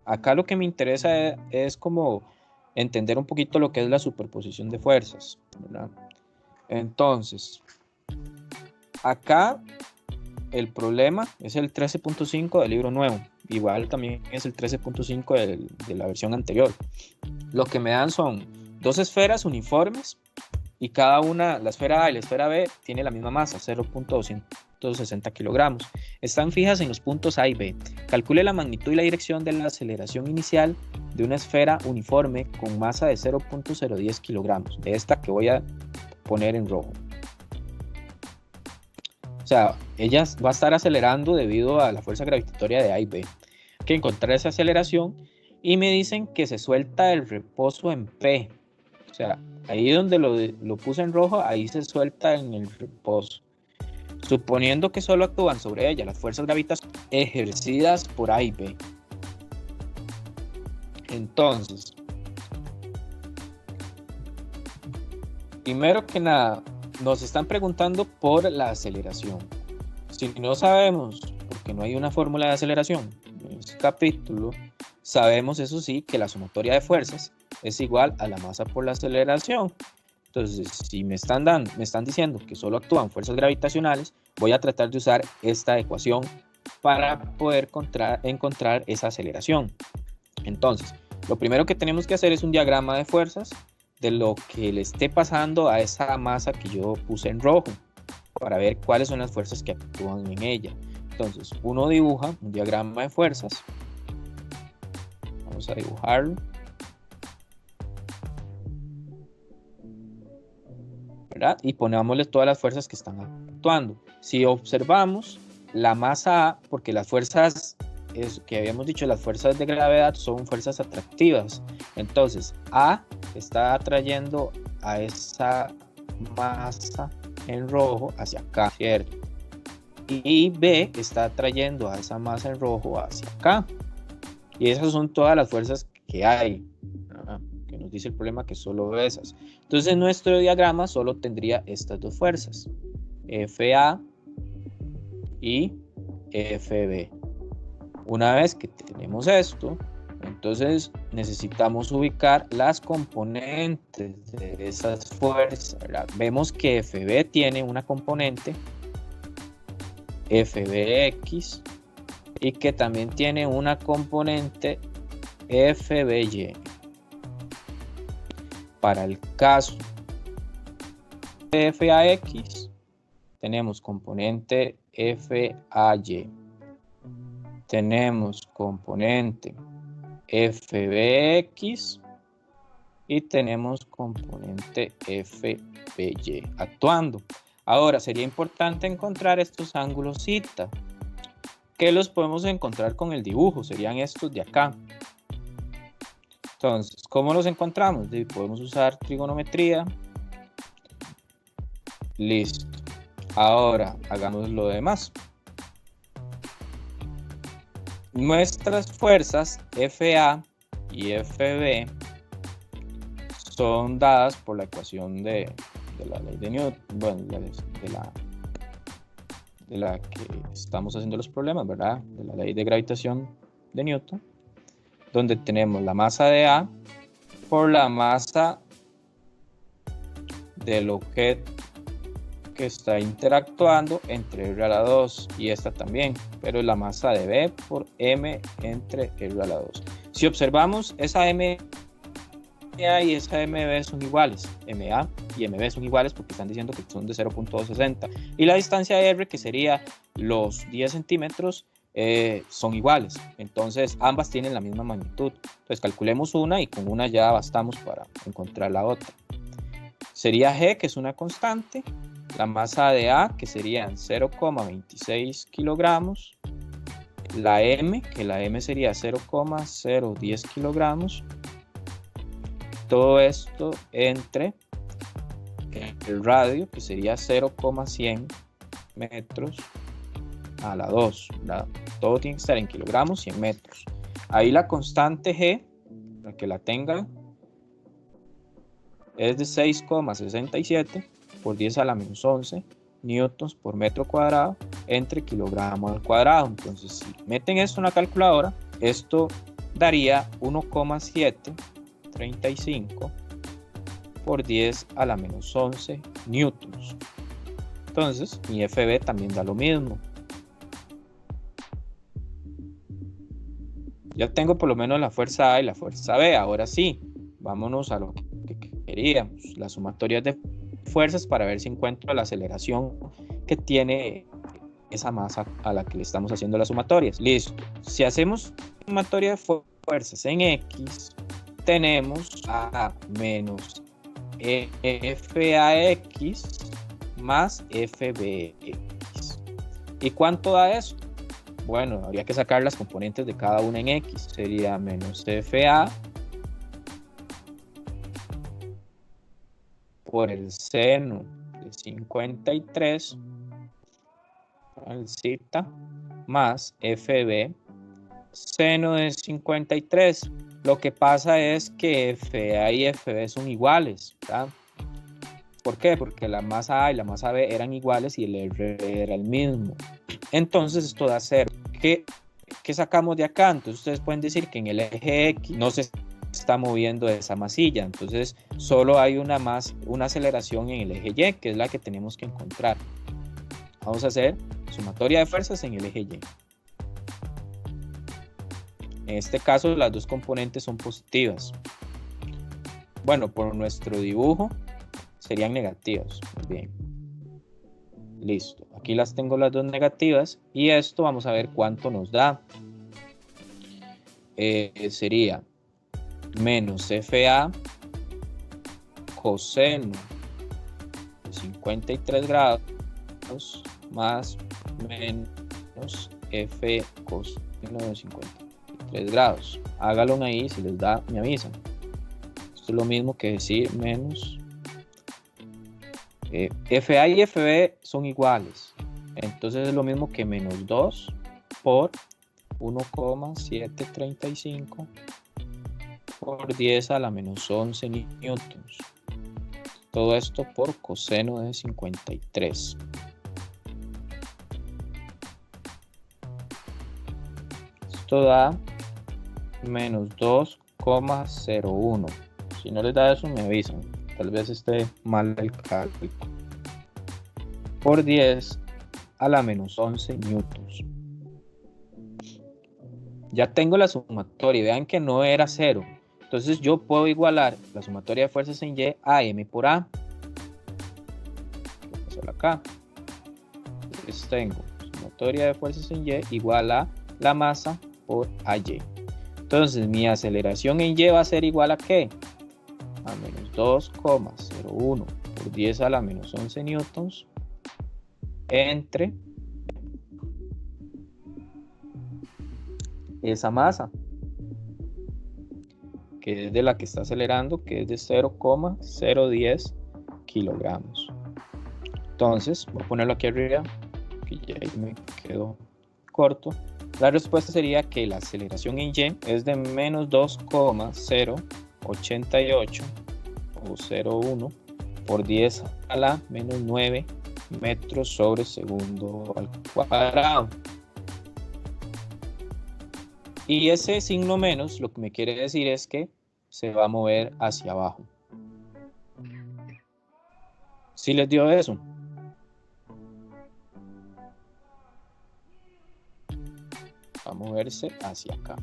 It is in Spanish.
acá lo que me interesa es como entender un poquito lo que es la superposición de fuerzas, ¿verdad? Entonces, acá el problema es el 13.5 del libro nuevo, igual también es el 13.5 de la versión anterior. Lo que me dan son dos esferas uniformes y cada una, la esfera A y la esfera B, tiene la misma masa, 0.260 kilogramos. Están fijas en los puntos A y B. Calcule la magnitud y la dirección de la aceleración inicial de una esfera uniforme con masa de 0.010 kilogramos, de esta que voy a poner en rojo. O sea, ella va a estar acelerando debido a la fuerza gravitatoria de A y B. Hay que encontrar esa aceleración y me dicen que se suelta el reposo en P. O sea, ahí donde lo puse en rojo, ahí se suelta en el reposo. Suponiendo que solo actúan sobre ella las fuerzas gravitacionales ejercidas por A y B. Entonces, primero que nada, nos están preguntando por la aceleración. Si no sabemos, porque no hay una fórmula de aceleración en este capítulo, sabemos eso sí que la sumatoria de fuerzas es igual a la masa por la aceleración. Entonces, si me están diciendo que solo actúan fuerzas gravitacionales, voy a tratar de usar esta ecuación para poder encontrar esa aceleración. Entonces, lo primero que tenemos que hacer es un diagrama de fuerzas de lo que le esté pasando a esa masa que yo puse en rojo, para ver cuáles son las fuerzas que actúan en ella. Entonces, uno dibuja un diagrama de fuerzas. Vamos a dibujarlo. ¿Verdad? Y ponémosle todas las fuerzas que están actuando. Si observamos la masa A, porque las fuerzas que habíamos dicho, las fuerzas de gravedad son fuerzas atractivas. Entonces, A está atrayendo a esa masa en rojo hacia acá, ¿cierto? Y B está atrayendo a esa masa en rojo hacia acá. Y esas son todas las fuerzas que hay, ¿verdad? Que nos dice el problema que solo esas. Entonces nuestro diagrama solo tendría estas dos fuerzas, FA y FB. Una vez que tenemos esto, entonces necesitamos ubicar las componentes de esas fuerzas, ¿verdad? Vemos que FB tiene una componente FBX y que también tiene una componente FBY. Para el caso de FAX tenemos componente FAY, tenemos componente FBX y tenemos componente FBY actuando. Ahora sería importante encontrar estos ángulos θ, que los podemos encontrar con el dibujo, serían estos de acá. Entonces, ¿cómo los encontramos? Podemos usar trigonometría. Listo. Ahora hagamos lo demás. Nuestras fuerzas FA y FB son dadas por la ecuación de la ley de Newton, bueno, de la que estamos haciendo los problemas, ¿verdad? De la ley de gravitación de Newton, donde tenemos la masa de A por la masa del objeto que está interactuando entre R a la 2 y esta también, pero la masa de B por M entre R a la 2. Si observamos, esa MA y esa MB son iguales, MA y MB son iguales porque están diciendo que son de 0.260 y la distancia de R, que sería los 10 centímetros, son iguales, entonces ambas tienen la misma magnitud. Entonces calculemos una y con una ya bastamos para encontrar la otra. Sería G, que es una constante, la masa de A, que serían 0,26 kilogramos, la M, que la M sería 0,010 kilogramos, todo esto entre el radio, que sería 0,100 metros a la 2, ¿verdad? Todo tiene que estar en kilogramos y en metros. Ahí la constante G, para que la tengan, es de 6,67 por 10 a la menos 11 newtons por metro cuadrado entre kilogramo al cuadrado. Entonces, si meten esto en la calculadora, esto daría 1,735 por 10 a la menos 11 newtons. Entonces, mi FB también da lo mismo. Ya tengo por lo menos la fuerza A y la fuerza B. Ahora sí, vámonos a lo que queríamos, las sumatorias de fuerzas, para ver si encuentro la aceleración que tiene esa masa a la que le estamos haciendo las sumatorias. Listo. Si hacemos sumatoria de fuerzas en X, tenemos A menos FAX más FBX. ¿Y cuánto da eso? Bueno, habría que sacar las componentes de cada una en X. Sería menos FA por el seno de 53 al zeta más FB seno de 53. Lo que pasa es que FA y FB son iguales, ¿verdad? ¿Por qué? Porque la masa A y la masa B eran iguales y el R era el mismo. Entonces esto da 0. ¿Qué sacamos de acá? Entonces ustedes pueden decir que en el eje X no se está moviendo esa masilla. Entonces solo hay una aceleración en el eje Y, que es la que tenemos que encontrar. Vamos a hacer sumatoria de fuerzas en el eje Y. En este caso las dos componentes son positivas. Bueno, por nuestro dibujo serían negativas. Muy bien. Listo. Aquí las tengo las dos negativas. Y esto vamos a ver cuánto nos da. Sería menos FA coseno de 53 grados más menos F coseno de 53 grados. Hágalo ahí, si les da, me avisan. Esto es lo mismo que decir menos. FA y FB son iguales. Entonces es lo mismo que menos 2 por 1,735 por 10 a la menos 11 newtons. Todo esto por coseno de 53. Esto da menos 2,01. Si no les da eso, me avisan. Tal vez esté mal el cálculo. Por 10 a la menos 11 newtons. Ya tengo la sumatoria. Vean que no era 0. Entonces yo puedo igualar la sumatoria de fuerzas en Y a M por A. Voy a pasarlo acá. Entonces tengo sumatoria de fuerzas en Y igual a la masa por AY. Entonces mi aceleración en Y va a ser igual a ¿qué? A menos 2,01 por 10 a la menos 11 newtons entre esa masa, que es de la que está acelerando, que es de 0,010 kilogramos. Entonces, voy a ponerlo aquí arriba, que ya me quedó corto. La respuesta sería que la aceleración en Y es de menos 2,088 o 0,1 por 10 a la menos 9 metros sobre segundo al cuadrado. Y ese signo menos lo que me quiere decir es que se va a mover hacia abajo. ¿Sí les dio eso? Va a moverse hacia acá.